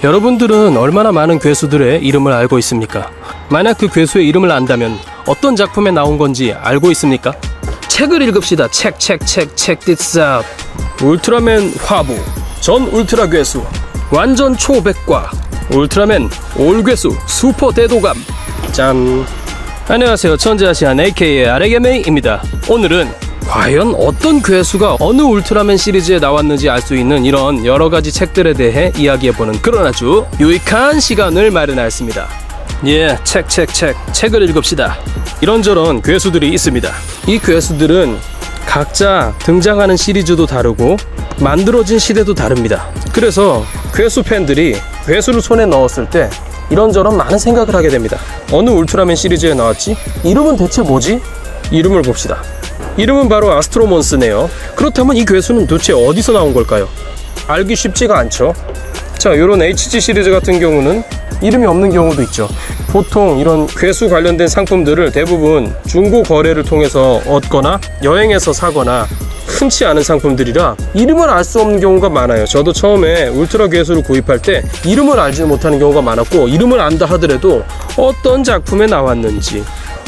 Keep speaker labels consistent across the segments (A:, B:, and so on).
A: 여러분들은 얼마나 많은 괴수들의 이름을 알고 있습니까? 만약 그 괴수의 이름을 안다면 어떤 작품에 나온 건지 알고 있습니까? 책을 읽읍시다. 책 this out. 울트라맨 화보, 전 울트라 괴수, 완전 초백과, 울트라맨 올괴수, 슈퍼 대도감. 짠. 안녕하세요, 천재아시안 AKA 아레게메이입니다. 오늘은 과연 어떤 괴수가 어느 울트라맨 시리즈에 나왔는지 알 수 있는 이런 여러가지 책들에 대해 이야기해보는 그런 아주 유익한 시간을 마련하였습니다. 예, 책을 읽읍시다. 이런저런 괴수들이 있습니다. 이 괴수들은 각자 등장하는 시리즈도 다르고 만들어진 시대도 다릅니다. 그래서 괴수 팬들이 괴수를 손에 넣었을 때 이런저런 많은 생각을 하게 됩니다. 어느 울트라맨 시리즈에 나왔지? 이름은 대체 뭐지? 이름을 봅시다. 이름은 바로 아스트로몬스네요. 그렇다면 이 괴수는 도대체 어디서 나온 걸까요? 알기 쉽지가 않죠. 자, 이런 HG 시리즈 같은 경우는 이름이 없는 경우도 있죠. 보통 이런 괴수 관련된 상품들을 대부분 중고 거래를 통해서 얻거나 여행에서 사거나 흔치 않은 상품들이라 이름을 알 수 없는 경우가 많아요. 저도 처음에 울트라 괴수를 구입할 때 이름을 알지 못하는 경우가 많았고, 이름을 안다 하더라도 어떤 작품에 나왔는지,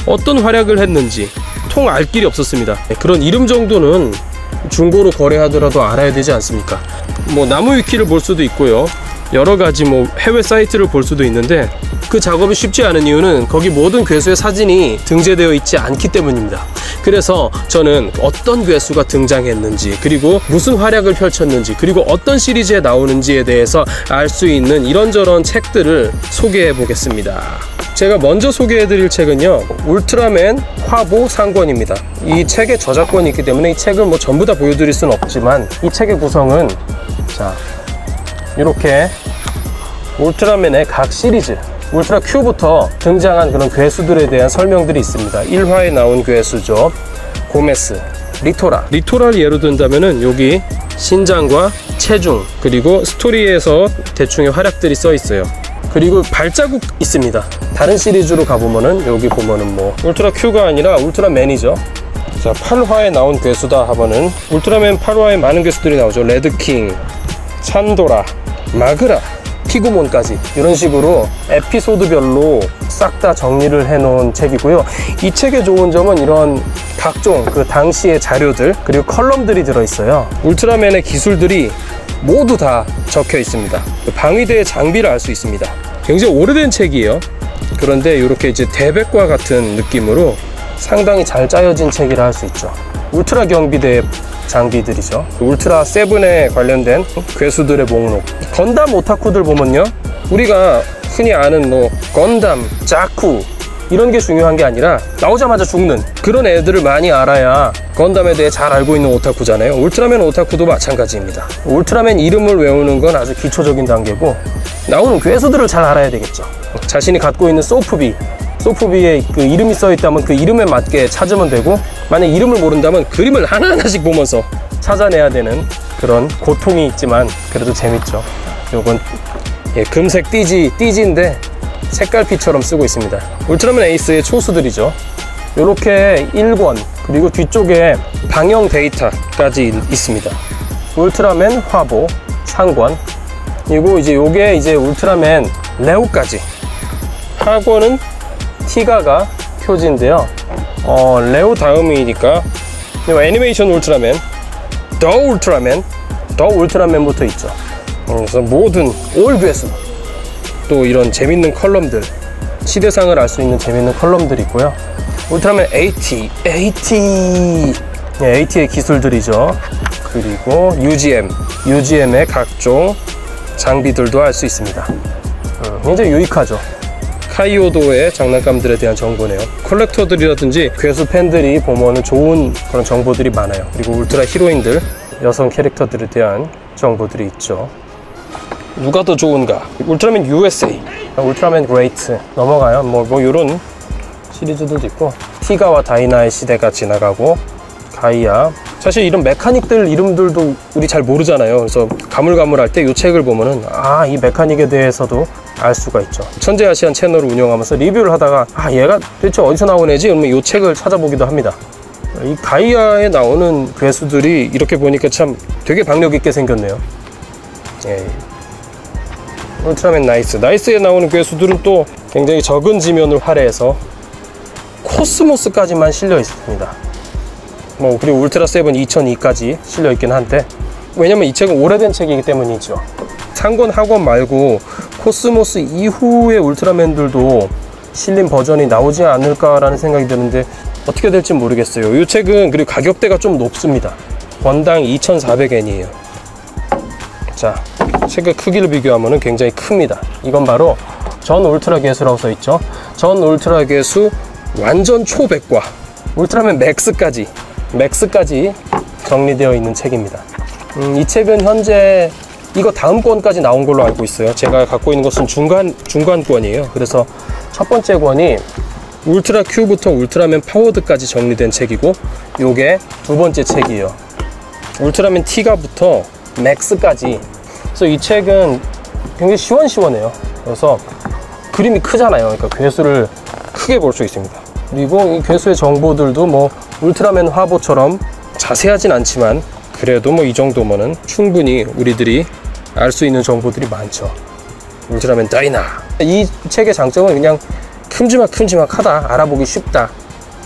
A: 어떤 활약을 했는지 통 알 길이 없었습니다. 그런 이름 정도는 중고로 거래하더라도 알아야 되지 않습니까? 뭐 나무 위키를 볼 수도 있고요, 여러가지 뭐 해외 사이트를 볼 수도 있는데 그 작업이 쉽지 않은 이유는 거기 모든 괴수의 사진이 등재되어 있지 않기 때문입니다. 그래서 저는 어떤 괴수가 등장했는지, 그리고 무슨 활약을 펼쳤는지, 그리고 어떤 시리즈에 나오는지에 대해서 알 수 있는 이런저런 책들을 소개해 보겠습니다. 제가 먼저 소개해드릴 책은요, 울트라맨 화보 상권입니다. 이 책의 저작권이 있기 때문에 이 책을 뭐 전부 다 보여드릴 수는 없지만, 이 책의 구성은 자, 이렇게 울트라맨의 각 시리즈, 울트라 Q부터 등장한 그런 괴수들에 대한 설명들이 있습니다. 1화에 나온 괴수죠. 고메스, 리토라. 리토라를 예로 든다면은 여기 신장과 체중, 그리고 스토리에서 대충의 활약들이 써 있어요. 그리고 발자국 있습니다. 다른 시리즈로 가보면은 여기 보면은 뭐 울트라 Q가 아니라 울트라맨이죠. 자, 8화에 나온 괴수다 하면은 울트라맨 8화에 많은 괴수들이 나오죠. 레드킹, 찬도라, 마그라, 피구몬까지 이런 식으로 에피소드별로 싹 다 정리를 해놓은 책이고요. 이 책의 좋은 점은 이런 각종 그 당시의 자료들, 그리고 컬럼들이 들어있어요. 울트라맨의 기술들이 모두 다 적혀 있습니다. 방위대의 장비를 알 수 있습니다. 굉장히 오래된 책이에요. 그런데 이렇게 이제 대백과 같은 느낌으로 상당히 잘 짜여진 책이라 할 수 있죠. 울트라 경비대의 장비들이죠. 울트라 세븐에 관련된 괴수들의 목록. 건담 오타쿠들 보면요, 우리가 흔히 아는 뭐 건담, 자쿠 이런 게 중요한 게 아니라 나오자마자 죽는 그런 애들을 많이 알아야 건담에 대해 잘 알고 있는 오타쿠잖아요. 울트라맨 오타쿠도 마찬가지입니다. 울트라맨 이름을 외우는 건 아주 기초적인 단계고, 나오는 괴수들을 잘 알아야 되겠죠. 자신이 갖고 있는 소프비에 그 이름이 써 있다면 그 이름에 맞게 찾으면 되고, 만약 이름을 모른다면 그림을 하나하나씩 보면서 찾아내야 되는 그런 고통이 있지만 그래도 재밌죠. 요건 예, 금색 띠지인데 색깔피처럼 쓰고 있습니다. 울트라맨 에이스의 초수들이죠. 요렇게 1권, 그리고 뒤쪽에 방영 데이터까지 있습니다. 울트라맨 화보 상권, 그리고 이제 요게 이제 울트라맨 레오까지. 하권은 티가가 표지인데요. 레오 다음이니까 애니메이션 울트라맨, 더 울트라맨부터 있죠. 그래서 모든 올 괴수, 또 이런 재밌는 컬럼들, 시대상을 알 수 있는 재밌는 컬럼들이 있고요. 울트라맨 AT의 기술들이죠. 그리고 UGM의 각종 장비들도 알 수 있습니다. 굉장히 유익하죠. 카이오도의 장난감들에 대한 정보네요. 컬렉터들이라든지 괴수 팬들이 보면 좋은 그런 정보들이 많아요. 그리고 울트라 히로인들, 여성 캐릭터들에 대한 정보들이 있죠. 누가 더 좋은가? 울트라맨 USA, 울트라맨 그레이트 넘어가요. 뭐 이런 시리즈들도 있고, 티가와 다이나의 시대가 지나가고, 가이아. 사실 이런 메카닉들 이름들도 우리 잘 모르잖아요. 그래서 가물가물할 때 이 책을 보면은 이 메카닉에 대해서도 알 수가 있죠. 천재아시안 채널을 운영하면서 리뷰를 하다가 얘가 대체 어디서 나온 애지? 그러면 이 책을 찾아보기도 합니다. 이 가이아에 나오는 괴수들이 이렇게 보니까 참 되게 박력 있게 생겼네요. 예. 울트라맨 나이스. 나이스에 나오는 괴수들은 또 굉장히 적은 지면을 할애해서 코스모스까지만 실려 있습니다. 뭐 그리고 울트라 세븐 2002까지 실려 있긴 한데, 왜냐면 이 책은 오래된 책이기 때문이죠. 상권 하권 말고 코스모스 이후의 울트라맨들도 실린 버전이 나오지 않을까라는 생각이 드는데 어떻게 될지 모르겠어요. 이 책은 그리고 가격대가 좀 높습니다. 권당 2,400엔이에요. 자, 책의 크기를 비교하면 굉장히 큽니다. 이건 바로 전 울트라 괴수라고 써있죠. 전 울트라 괴수 완전 초백과 울트라맨 맥스까지 정리되어 있는 책입니다. 이 책은 현재 이거 다음 권까지 나온 걸로 알고 있어요. 제가 갖고 있는 것은 중간권이에요. 그래서 첫 번째 권이 울트라 Q부터 울트라맨 파워드까지 정리된 책이고, 요게 두 번째 책이에요. 울트라맨 T가부터 맥스까지. 그래서 이 책은 굉장히 시원시원해요. 그래서 그림이 크잖아요. 그러니까 괴수를 크게 볼 수 있습니다. 그리고 이 괴수의 정보들도 뭐 울트라맨 화보처럼 자세하진 않지만 그래도 뭐 이 정도면은 충분히 우리들이 알 수 있는 정보들이 많죠. 울트라맨 다이나. 이 책의 장점은 그냥 큼지막하다, 알아보기 쉽다,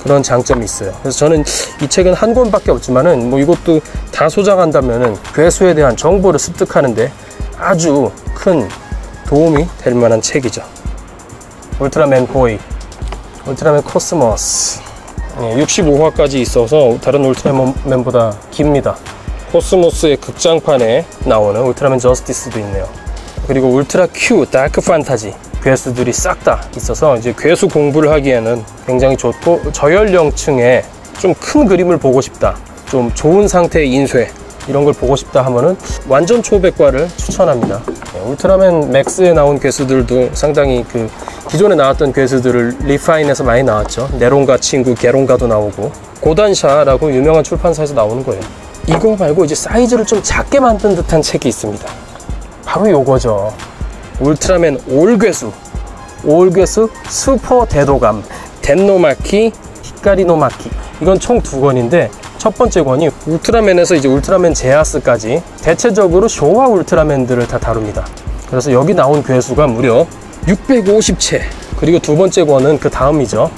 A: 그런 장점이 있어요. 그래서 저는 이 책은 한 권밖에 없지만은 뭐 이것도 다 소장한다면은 괴수에 대한 정보를 습득하는데 아주 큰 도움이 될 만한 책이죠. 울트라맨 보이, 울트라맨 코스모스. 65화까지 있어서 다른 울트라맨보다 깁니다. 코스모스의 극장판에 나오는 울트라맨 저스티스도 있네요. 그리고 울트라 Q, 다크 판타지 괴수들이 싹 다 있어서 이제 괴수 공부를 하기에는 굉장히 좋고, 저연령층에 좀 큰 그림을 보고 싶다, 좀 좋은 상태의 인쇄 이런 걸 보고 싶다 하면은 완전 초백과를 추천합니다. 울트라맨 맥스에 나온 괴수들도 상당히 그 기존에 나왔던 괴수들을 리파인해서 많이 나왔죠. 네론가 친구 게론가도 나오고, 고단샤라고 유명한 출판사에서 나오는 거예요. 이거 말고 이제 사이즈를 좀 작게 만든 듯한 책이 있습니다. 바로 요거죠. 울트라맨 올괴수 슈퍼 대도감 덴노마키 히카리노마키. 이건 총 두 권인데, 첫 번째 권이 울트라맨에서 이제 울트라맨 제아스까지 대체적으로 쇼와 울트라맨들을 다 다룹니다. 그래서 여기 나온 괴수가 무려 650채. 그리고 두 번째 권은 그 다음이죠.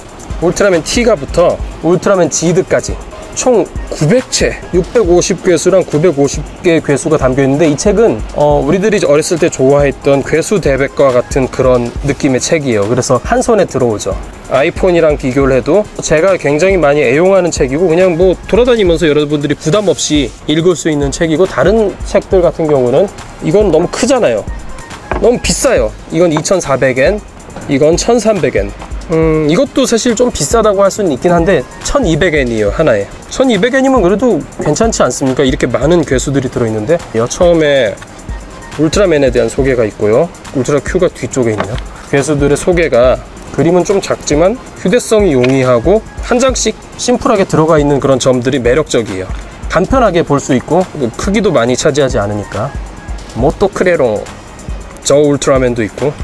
A: 울트라맨 T가부터 울트라맨 지드까지 총 900채, 650괴수랑 950개의 괴수가 담겨있는데, 이 책은 우리들이 어렸을 때 좋아했던 괴수 대백과 같은 그런 느낌의 책이에요. 그래서 한 손에 들어오죠. 아이폰이랑 비교를 해도 제가 굉장히 많이 애용하는 책이고, 그냥 뭐 돌아다니면서 여러분들이 부담 없이 읽을 수 있는 책이고, 다른 책들 같은 경우는 이건 너무 크잖아요. 너무 비싸요. 이건 2,400엔, 이건 1,300엔. 이것도 사실 좀 비싸다고 할 수는 있긴 한데 1,200엔이에요 하나에. 1,200엔이면 그래도 괜찮지 않습니까? 이렇게 많은 괴수들이 들어있는데, 처음에 울트라맨에 대한 소개가 있고요. 울트라 Q가 뒤쪽에 있네요. 괴수들의 소개가, 그림은 좀 작지만 휴대성이 용이하고 한 장씩 심플하게 들어가 있는 그런 점들이 매력적이에요. 간편하게 볼 수 있고 크기도 많이 차지하지 않으니까. 모토크레로 저 울트라맨도 있고,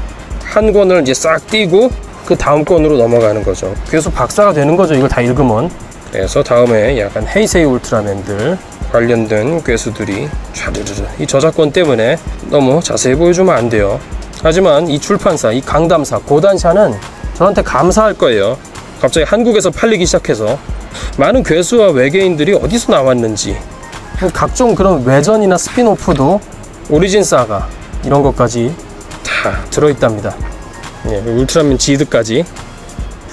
A: 한 권을 이제 싹 띄고 그 다음 권으로 넘어가는 거죠. 괴수 박사가 되는 거죠, 이걸 다 읽으면. 그래서 다음에 약간 헤이세이 울트라맨들 관련된 괴수들이 촤르르르. 이 저작권 때문에 너무 자세히 보여주면 안 돼요. 하지만 이 출판사, 이 강담사 고단샤는 저한테 감사할 거예요. 갑자기 한국에서 팔리기 시작해서 많은 괴수와 외계인들이 어디서 나왔는지, 각종 그런 외전이나 스피노프도, 오리진 사가 이런 것까지 다 들어있답니다. 울트라맨 지드까지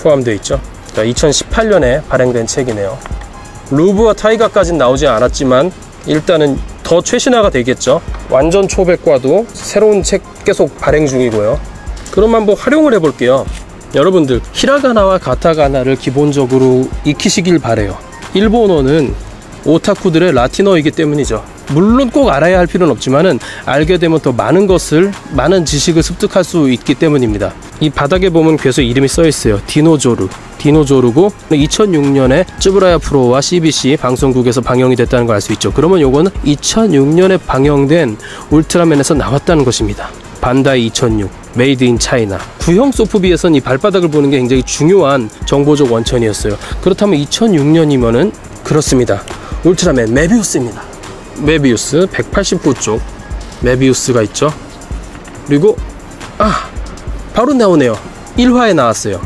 A: 포함되어 있죠. 2018년에 발행된 책이네요. 루브와 타이가까지는 나오지 않았지만 일단은 더 최신화가 되겠죠. 완전 초백과도 새로운 책 계속 발행 중이고요. 그럼 한번 활용을 해볼게요. 여러분들 히라가나와 가타가나를 기본적으로 익히시길 바래요. 일본어는 오타쿠들의 라틴어이기 때문이죠. 물론 꼭 알아야 할 필요는 없지만은 알게 되면 더 많은 지식을 습득할 수 있기 때문입니다. 이 바닥에 보면 괴수 이름이 써 있어요. 디노조르고 2006년에 쯔브라야 프로와 CBC 방송국에서 방영이 됐다는 걸 알 수 있죠. 그러면 요거는 2006년에 방영된 울트라맨에서 나왔다는 것입니다. 반다이 2006, 메이드 인 차이나. 구형 소프비에선 이 발바닥을 보는 게 굉장히 중요한 정보적 원천이었어요. 그렇다면 2006년이면은 그렇습니다. 울트라맨 메비우스입니다. 메비우스 189쪽 메비우스가 있죠. 그리고 바로 나오네요. 1화에 나왔어요.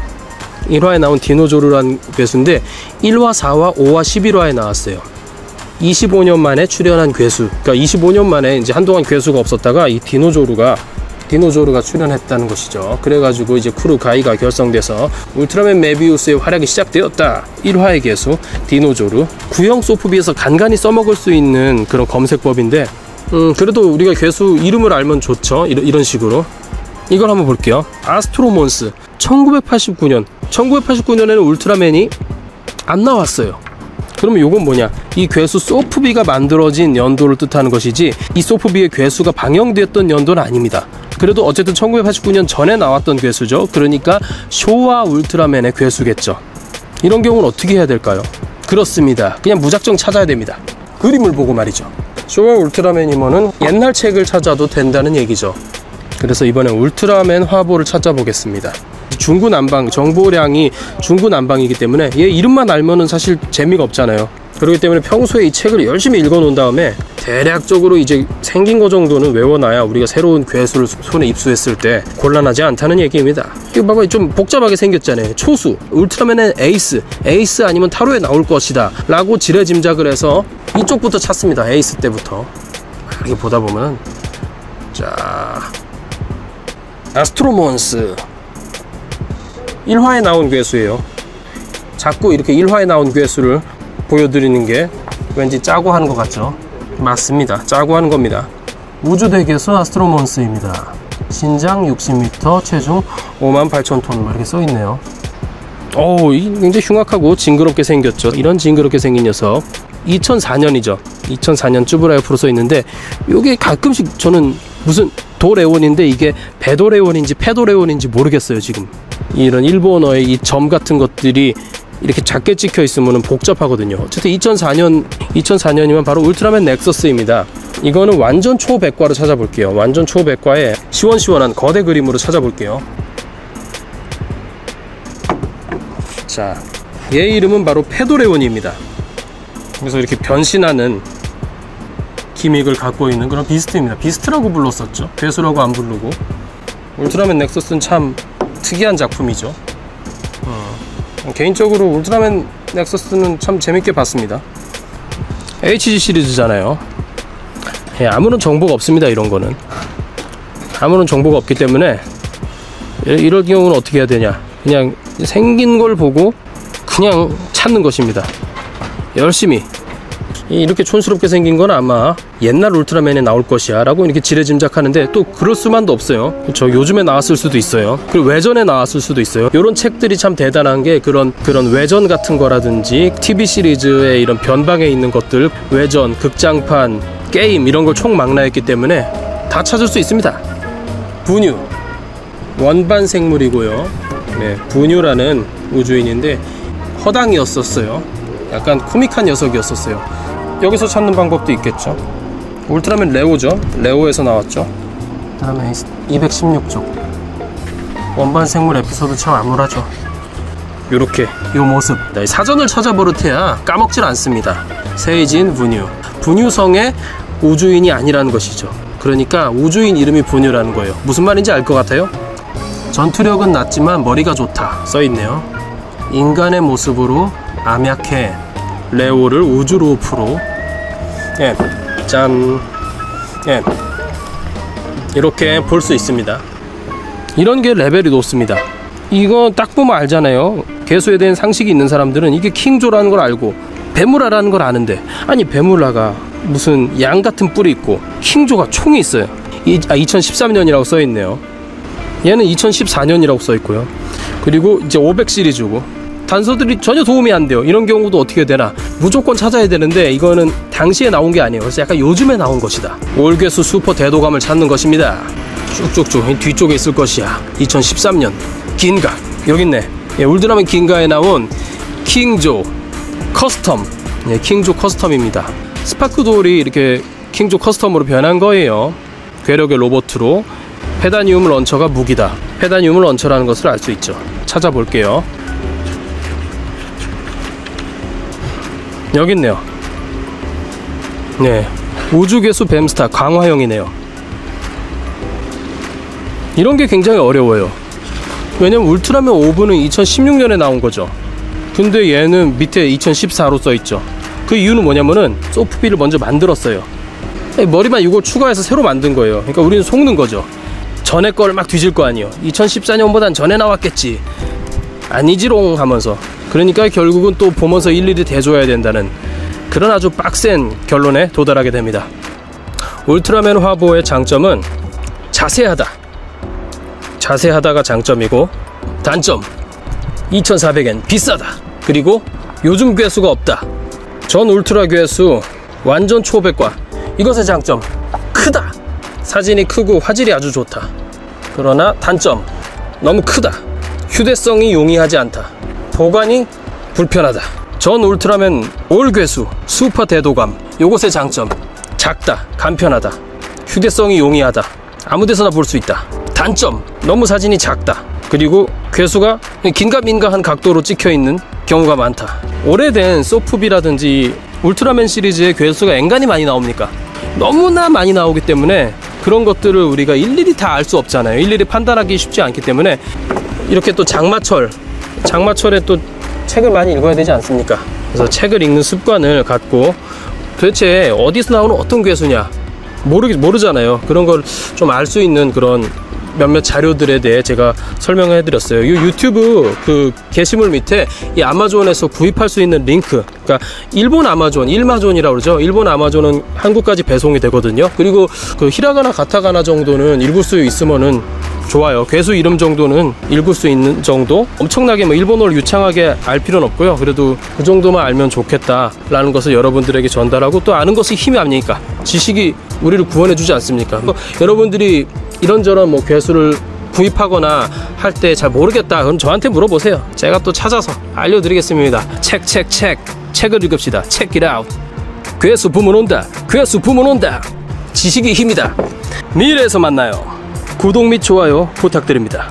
A: 1화에 나온 디노조르란 괴수인데 1화, 4화, 5화, 11화에 나왔어요. 25년 만에 출연한 괴수. 그러니까 25년 만에 이제 한동안 괴수가 없었다가 이 디노조르가 출연했다는 것이죠. 그래가지고 이제 쿠르가이가 결성돼서 울트라맨 메비우스의 활약이 시작되었다. 1화의 괴수 디노조르. 구형 소프비에서 간간히 써먹을 수 있는 그런 검색법인데 그래도 우리가 괴수 이름을 알면 좋죠. 이런 식으로. 이걸 한번 볼게요. 아스트로몬스. 1989년에는 울트라맨이 안 나왔어요. 그러면 요건 뭐냐? 이 괴수 소프비가 만들어진 연도를 뜻하는 것이지 이 소프비의 괴수가 방영되었던 연도는 아닙니다. 그래도 어쨌든 1989년 전에 나왔던 괴수죠. 그러니까 쇼와 울트라맨의 괴수겠죠. 이런 경우는 어떻게 해야 될까요? 그렇습니다. 그냥 무작정 찾아야 됩니다. 그림을 보고 말이죠. 쇼와 울트라맨이면은 옛날 책을 찾아도 된다는 얘기죠. 그래서 이번에 울트라맨 화보를 찾아보겠습니다. 중구난방, 정보량이 중구난방이기 때문에 얘 이름만 알면은 사실 재미가 없잖아요. 그렇기 때문에 평소에 이 책을 열심히 읽어 놓은 다음에 대략적으로 이제 생긴 거 정도는 외워놔야 우리가 새로운 괴수를 손에 입수했을 때 곤란하지 않다는 얘기입니다. 이거 봐봐, 좀 복잡하게 생겼잖아요. 초수, 울트라맨의 에이스 아니면 타로에 나올 것이다 라고 지레짐작을 해서 이쪽부터 찾습니다. 에이스 때부터. 이렇게 보다 보면 자, 아스트로몬스 1화에 나온 괴수예요. 자꾸 이렇게 1화에 나온 괴수를 보여드리는 게 왠지 짜고 하는 것 같죠? 맞습니다. 짜고 하는 겁니다. 우주대괴수 아스트로몬스입니다. 신장 60m, 체중 58,000톤 이렇게 써있네요. 굉장히 흉악하고 징그럽게 생겼죠. 이런 징그럽게 생긴 녀석 2004년이죠 2004년 쭈브라이프로 써있는데 요게 가끔씩 저는 무슨 도레온인데 이게 베도레온인지 페도레온인지 모르겠어요. 지금 이런 일본어의 이 점 같은 것들이 이렇게 작게 찍혀 있으면 복잡하거든요. 어쨌든 2004년이면 바로 울트라맨 넥서스입니다. 이거는 완전 초백과로 찾아볼게요. 완전 초백과에 시원시원한 거대 그림으로 찾아볼게요. 자, 얘 이름은 바로 페도레온입니다. 그래서 이렇게 변신하는 기믹을 갖고 있는 그런 비스트입니다. 비스트라고 불렀었죠. 괴수라고 안 부르고. 울트라맨 넥서스는 참 특이한 작품이죠. 개인적으로 울트라맨 넥서스는 참 재밌게 봤습니다. HG 시리즈잖아요. 아무런 정보가 없습니다. 이런 거는 아무런 정보가 없기 때문에 이럴 경우는 어떻게 해야 되냐, 그냥 생긴 걸 보고 그냥 찾는 것입니다. 열심히. 이렇게 촌스럽게 생긴 건 아마 옛날 울트라맨에 나올 것이야 라고 이렇게 지레짐작하는데 또 그럴 수만도 없어요. 그렇죠. 요즘에 나왔을 수도 있어요. 그리고 외전에 나왔을 수도 있어요. 이런 책들이 참 대단한 게 그런 외전 같은 거라든지 TV 시리즈의 이런 변방에 있는 것들, 외전, 극장판, 게임 이런 걸 총망라했기 때문에 다 찾을 수 있습니다. 분유 원반 생물이고요. 네, 분유라는 우주인인데 허당이었었어요. 약간 코믹한 녀석이었었어요. 여기서 찾는 방법도 있겠죠. 울트라맨 레오죠. 레오에서 나왔죠. 울트라맨 216쪽 원반 생물 에피소드 참 암울하죠. 요렇게 요 모습. 사전을 찾아버릇해야 까먹질 않습니다. 세이진 분유. 분유성의 우주인이 아니라는 것이죠. 그러니까 우주인 이름이 분유라는 거예요. 무슨 말인지 알 것 같아요? 전투력은 낮지만 머리가 좋다 써있네요. 인간의 모습으로 암약해 레오를 우주로프로 짠 이렇게 볼 수 있습니다. 이런 게 레벨이 높습니다. 이거 딱 보면 알잖아요. 괴수에 대한 상식이 있는 사람들은 이게 킹조라는 걸 알고 베무라라는 걸 아는데, 아니 베무라가 무슨 양 같은 뿔이 있고 킹조가 총이 있어요. 2013년이라고 써있네요. 얘는 2014년이라고 써있고요. 그리고 이제 500 시리즈고 단서들이 전혀 도움이 안 돼요. 이런 경우도 어떻게 되나, 무조건 찾아야 되는데 이거는 당시에 나온 게 아니에요. 그래서 약간 요즘에 나온 것이다. 올괴수 슈퍼 대도감을 찾는 것입니다. 쭉쭉쭉 뒤쪽에 있을 것이야. 2013년 긴가 여기 있네. 울트라맨 긴가에 나온 킹조 커스텀. 킹조 커스텀입니다. 스파크돌이 이렇게 킹조 커스텀으로 변한 거예요. 괴력의 로봇으로. 페다니움 런처가 무기다. 페다니움 런처라는 것을 알 수 있죠. 찾아볼게요. 여기 있네요. 네, 우주괴수 뱀스타 강화형이네요. 이런 게 굉장히 어려워요. 왜냐면 울트라맨 5부는 2016년에 나온 거죠. 근데 얘는 밑에 2014로 써있죠. 그 이유는 뭐냐면은 소프비를 먼저 만들었어요. 머리만 이거 추가해서 새로 만든 거예요. 그러니까 우리는 속는 거죠. 전에 걸 막 뒤질 거 아니에요. 2014년보단 전에 나왔겠지, 아니지롱 하면서. 그러니까 결국은 또 보면서 일일이 대줘야 된다는 그런 아주 빡센 결론에 도달하게 됩니다. 울트라맨 화보의 장점은 자세하다. 자세하다가 장점이고, 단점 2,400엔 비싸다. 그리고 요즘 괴수가 없다. 전 울트라 괴수 완전 초백과. 이것의 장점, 크다. 사진이 크고 화질이 아주 좋다. 그러나 단점, 너무 크다. 휴대성이 용이하지 않다. 보관이 불편하다. 전 울트라맨 올 괴수 슈퍼 대도감, 요것의 장점, 작다. 간편하다. 휴대성이 용이하다. 아무데서나 볼 수 있다. 단점, 너무 사진이 작다. 그리고 괴수가 긴가민가한 각도로 찍혀있는 경우가 많다. 오래된 소프비라든지 울트라맨 시리즈의 괴수가 엔간히 많이 나옵니까? 너무나 많이 나오기 때문에 그런 것들을 우리가 일일이 다 알 수 없잖아요. 일일이 판단하기 쉽지 않기 때문에 이렇게 또 장마철에 또 책을 많이 읽어야 되지 않습니까? 그래서 책을 읽는 습관을 갖고 도대체 어디서 나오는 어떤 괴수냐 모르잖아요. 그런 걸 좀 알 수 있는 그런 몇몇 자료들에 대해 제가 설명을 해드렸어요. 이 유튜브 그 게시물 밑에 이 아마존에서 구입할 수 있는 링크, 그러니까 일본 아마존, 일마존이라고 그러죠. 일본 아마존은 한국까지 배송이 되거든요. 그리고 그 히라가나 가타가나 정도는 읽을 수 있으면은 좋아요. 괴수 이름 정도는 읽을 수 있는 정도. 엄청나게 뭐 일본어를 유창하게 알 필요는 없고요. 그래도 그 정도만 알면 좋겠다라는 것을 여러분들에게 전달하고, 또 아는 것이 힘이 아닙니까? 지식이 우리를 구원해 주지 않습니까? 여러분들이 이런저런 뭐 괴수를 구입하거나 할 때 잘 모르겠다, 그럼 저한테 물어보세요. 제가 또 찾아서 알려드리겠습니다. 책을 읽읍시다. Check it out. 괴수 부문 온다. 괴수 부문 온다. 지식이 힘이다. 미래에서 만나요. 구독 및 좋아요 부탁드립니다.